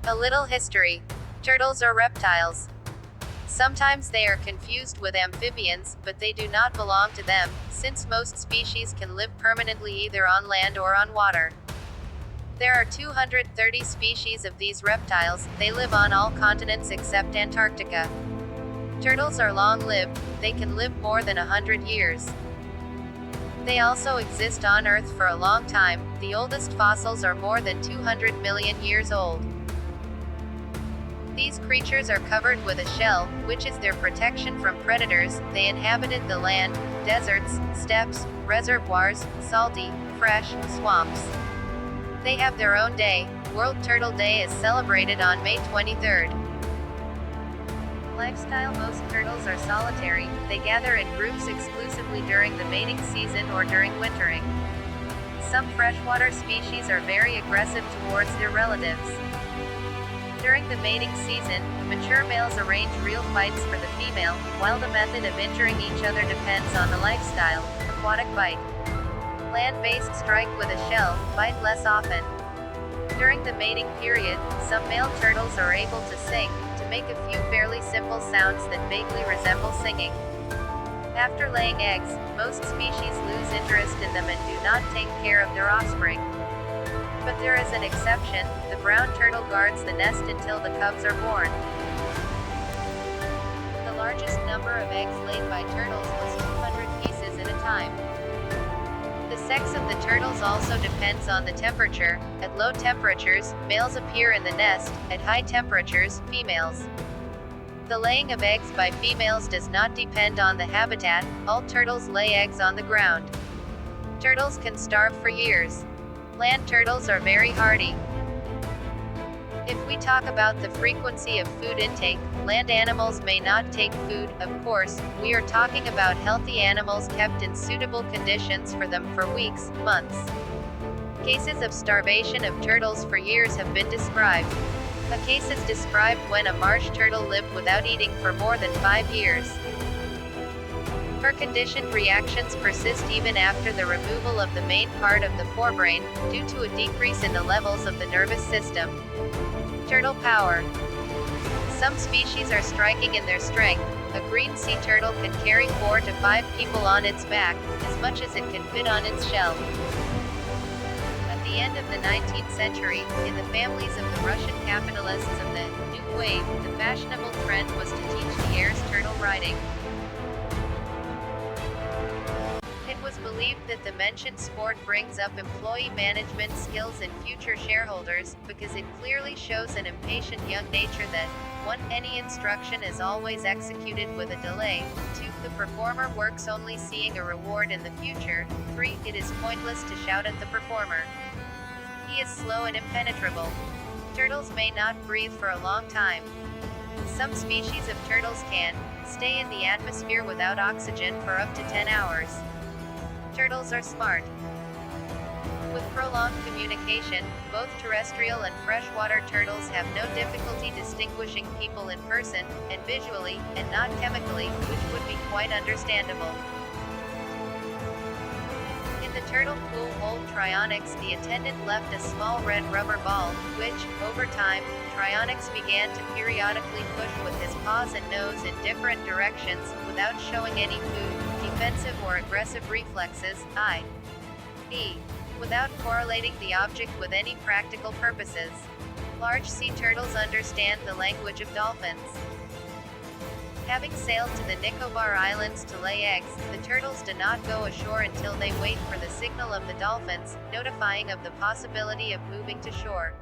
A little history. Turtles are reptiles. Sometimes they are confused with amphibians, but they do not belong to them, since most species can live permanently either on land or on water. There are 230 species of these reptiles. They live on all continents except Antarctica. Turtles are long-lived, they can live more than 100 years. They also exist on Earth for a long time. The oldest fossils are more than 200 million years old. These creatures are covered with a shell, which is their protection from predators. They inhabited the land, deserts, steppes, reservoirs, salty, fresh, swamps. They have their own day. World Turtle Day is celebrated on May 23rd. Lifestyle. Most turtles are solitary. They gather in groups exclusively during the mating season or during wintering. Some freshwater species are very aggressive towards their relatives. During the mating season, mature males arrange real fights for the female, while the method of injuring each other depends on the lifestyle. Aquatic bite. Land-based strike with a shell, bite less often. During the mating period, some male turtles are able to sing, to make a few fairly simple sounds that vaguely resemble singing. After laying eggs, most species lose interest in them and do not take care of their offspring. But there is an exception. The brown turtle guards the nest until the cubs are born. The largest number of eggs laid by turtles was 200 pieces at a time. The sex of the turtles also depends on the temperature. At low temperatures, males appear in the nest; at high temperatures, females. The laying of eggs by females does not depend on the habitat. All turtles lay eggs on the ground. Turtles can starve for years. Land turtles are very hardy. If we talk about the frequency of food intake, land animals may not take food. Of course, we are talking about healthy animals kept in suitable conditions for them for weeks, months. Cases of starvation of turtles for years have been described. A case is described when a marsh turtle lived without eating for more than 5 years. Her conditioned reactions persist even after the removal of the main part of the forebrain, due to a decrease in the levels of the nervous system. Turtle power. Some species are striking in their strength. A green sea turtle can carry 4 to 5 people on its back, as much as it can fit on its shell. At the end of the 19th century, in the families of the Russian capitalists of the New Wave, the fashionable trend was to teach the heirs turtle riding. It was believed that the mentioned sport brings up employee management skills in future shareholders, because it clearly shows an impatient young nature that 1. Any instruction is always executed with a delay. 2. The performer works only seeing a reward in the future. 3. It is pointless to shout at the performer. He is slow and impenetrable. Turtles may not breathe for a long time. Some species of turtles can stay in the atmosphere without oxygen for up to 10 hours. Turtles are smart. With prolonged communication, both terrestrial and freshwater turtles have no difficulty distinguishing people in person, and visually, and not chemically, which would be quite understandable. In the turtle pool hold Trionyx, the attendant left a small red rubber ball, which, over time, Trionyx began to periodically push with his paws and nose in different directions, without showing any food, defensive or aggressive reflexes, i.e., without correlating the object with any practical purposes. Large sea turtles understand the language of dolphins. Having sailed to the Nicobar Islands to lay eggs, the turtles do not go ashore until they wait for the signal of the dolphins, notifying of the possibility of moving to shore.